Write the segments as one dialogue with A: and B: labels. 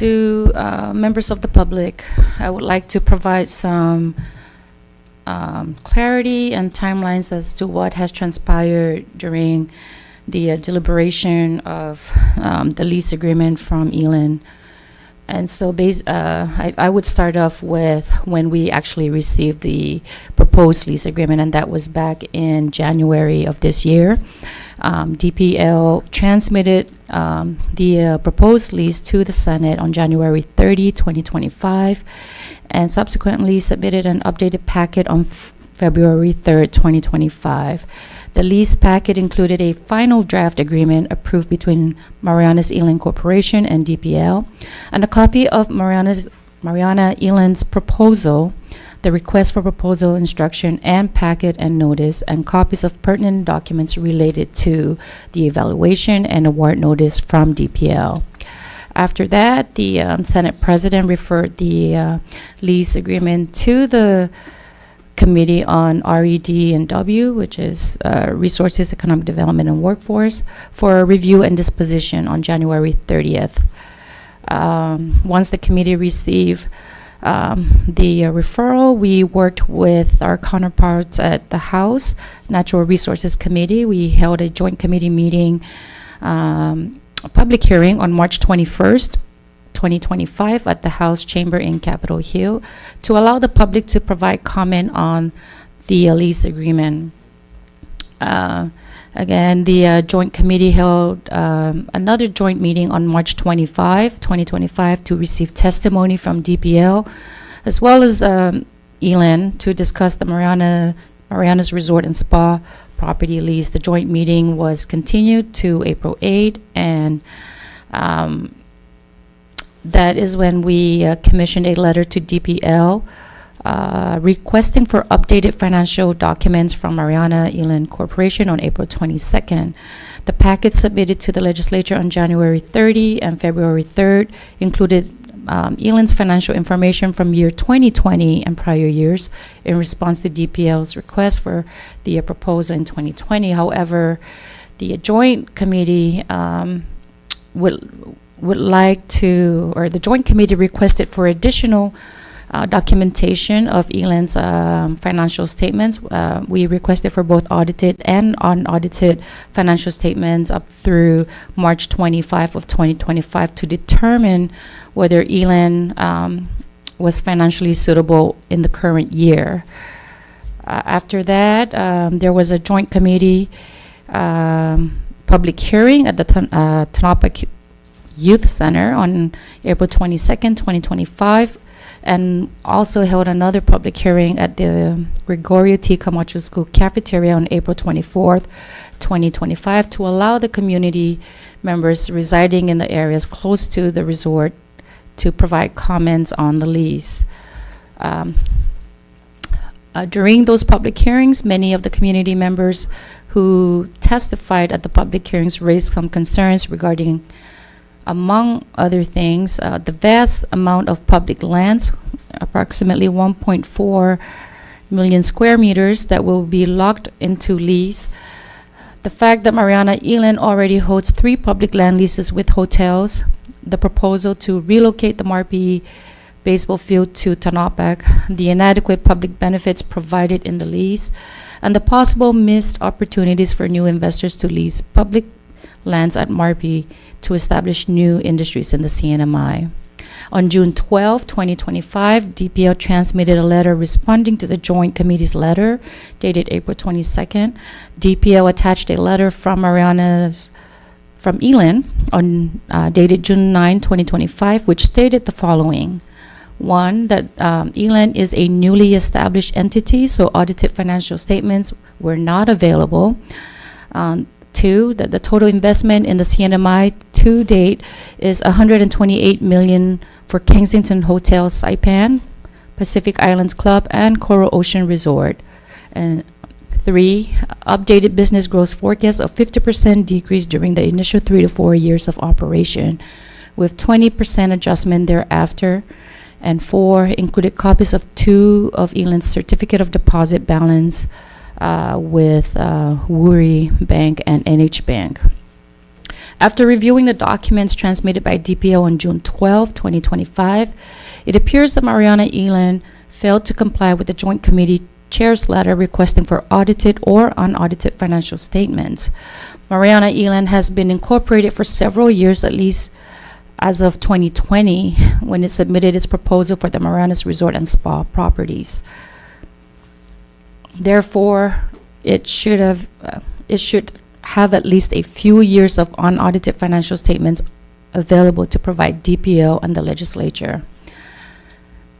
A: To members of the public, I would like to provide some clarity and timelines as to what has transpired during the deliberation of the lease agreement from E-Land. And so I would start off with when we actually received the proposed lease agreement, and that was back in January of this year. DPL transmitted the proposed lease to the Senate on January 30, 2025, and subsequently submitted an updated packet on February 3rd, 2025. The lease packet included a final draft agreement approved between Marianas E-Land Corporation and DPL, and a copy of Mariana E-Land's proposal, the request for proposal instruction and packet and notice, and copies of pertinent documents related to the evaluation and award notice from DPL. After that, the Senate President referred the lease agreement to the Committee on RED and W, which is Resources, Economic Development, and Workforce, for review and disposition on January 30th. Once the committee received the referral, we worked with our counterparts at the House Natural Resources Committee. We held a joint committee meeting, a public hearing on March 21st, 2025 at the House Chamber in Capitol Hill to allow the public to provide comment on the lease agreement. Again, the joint committee held another joint meeting on March 25, 2025 to receive testimony from DPL as well as E-Land to discuss the Marianas Resort and Spa property lease. The joint meeting was continued to April 8, and that is when we commissioned a letter to DPL requesting for updated financial documents from Mariana E-Land Corporation on April 22nd. The packet submitted to the legislature on January 30 and February 3rd included E-Land's financial information from year 2020 and prior years in response to DPL's request for the proposal in 2020. However, the joint committee would like to, or the joint committee requested for additional documentation of E-Land's financial statements. We requested for both audited and unaudited financial statements up through March 25 of 2025 to determine whether E-Land was financially suitable in the current year. After that, there was a joint committee public hearing at the Tonopah Youth Center on April 22nd, 2025, and also held another public hearing at the Gregorio T. Camacho School cafeteria on April 24th, 2025 to allow the community members residing in the areas close to the resort to provide comments on the lease. During those public hearings, many of the community members who testified at the public hearings raised some concerns regarding, among other things, the vast amount of public lands, approximately 1.4 million square meters, that will be locked into lease. The fact that Mariana E-Land already holds 3 public land leases with hotels, the proposal to relocate the Marpi baseball field to Tonopah, the inadequate public benefits provided in the lease, and the possible missed opportunities for new investors to lease public lands at Marpi to establish new industries in the CNMI. On June 12, 2025, DPL transmitted a letter responding to the Joint Committee's letter dated April 22nd. DPL attached a letter from E-Land on dated June 9, 2025, which stated the following. 1, that E-Land is a newly established entity, so audited financial statements were not available. 2, that the total investment in the CNMI to date is $128 million for Kensington Hotel Saipan, Pacific Islands Club, and Coral Ocean Resort. And 3, updated business growth forecast of 50% decrease during the initial 3 to 4 years of operation, with 20% adjustment thereafter. And 4, included copies of 2 of E-Land's certificate of deposit balance with Woori Bank and NH Bank. After reviewing the documents transmitted by DPO on June 12, 2025, it appears that Mariana E-Land failed to comply with the Joint Committee Chair's letter requesting for audited or unaudited financial statements. Mariana E-Land has been incorporated for several years, at least as of 2020, when it submitted its proposal for the Marianas Resort and Spa properties. Therefore, it should have at least a few years of unaudited financial statements available to provide DPO and the legislature.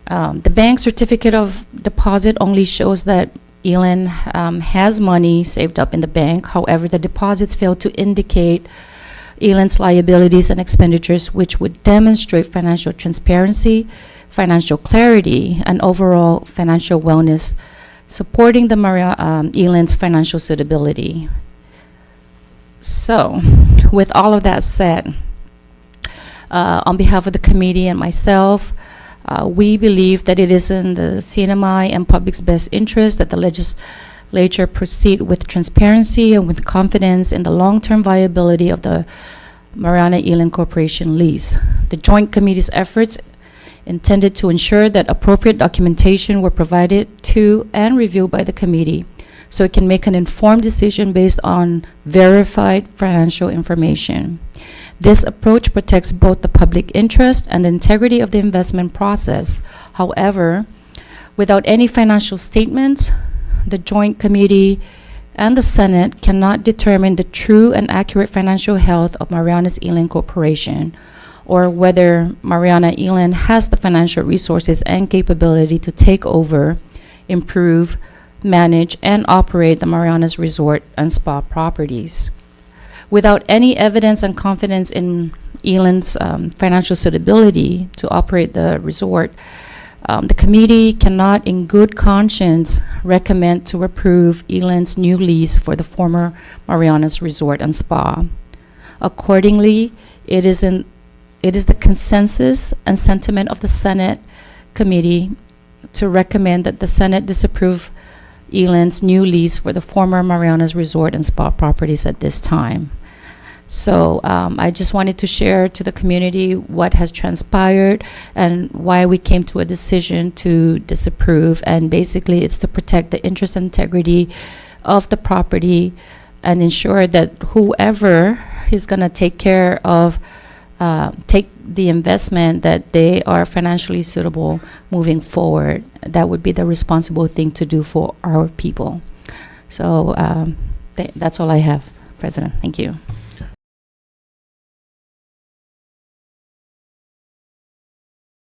A: The bank certificate of deposit only shows that E-Land has money saved up in the bank. However, the deposits fail to indicate E-Land's liabilities and expenditures, which would demonstrate financial transparency, financial clarity, and overall financial wellness, supporting the E-Land's financial suitability. So, with all of that said, on behalf of the committee and myself, we believe that it is in the CNMI and public's best interest that the legislature proceed with transparency and with confidence in the long-term viability of the Mariana E-Land Corporation lease. The Joint Committee's efforts intended to ensure that appropriate documentation were provided to and reviewed by the committee so it can make an informed decision based on verified financial information. This approach protects both the public interest and the integrity of the investment process. However, without any financial statements, the Joint Committee and the Senate cannot determine the true and accurate financial health of Marianas E-Land Corporation, or whether Mariana E-Land has the financial resources and capability to take over, improve, manage, and operate the Marianas Resort and Spa properties. Without any evidence and confidence in E-Land's financial suitability to operate the resort, the committee cannot in good conscience recommend to approve E-Land's new lease for the former Marianas Resort and Spa. Accordingly, it is the consensus and sentiment of the Senate committee to recommend that the Senate disapprove E-Land's new lease for the former Marianas Resort and Spa properties at this time. So I just wanted to share to the community what has transpired and why we came to a decision to disapprove. And basically, it's to protect the interest and integrity of the property and ensure that whoever is going to take care of, take the investment, that they are financially suitable moving forward. That would be the responsible thing to do for our people. So that's all I have, President. Thank you.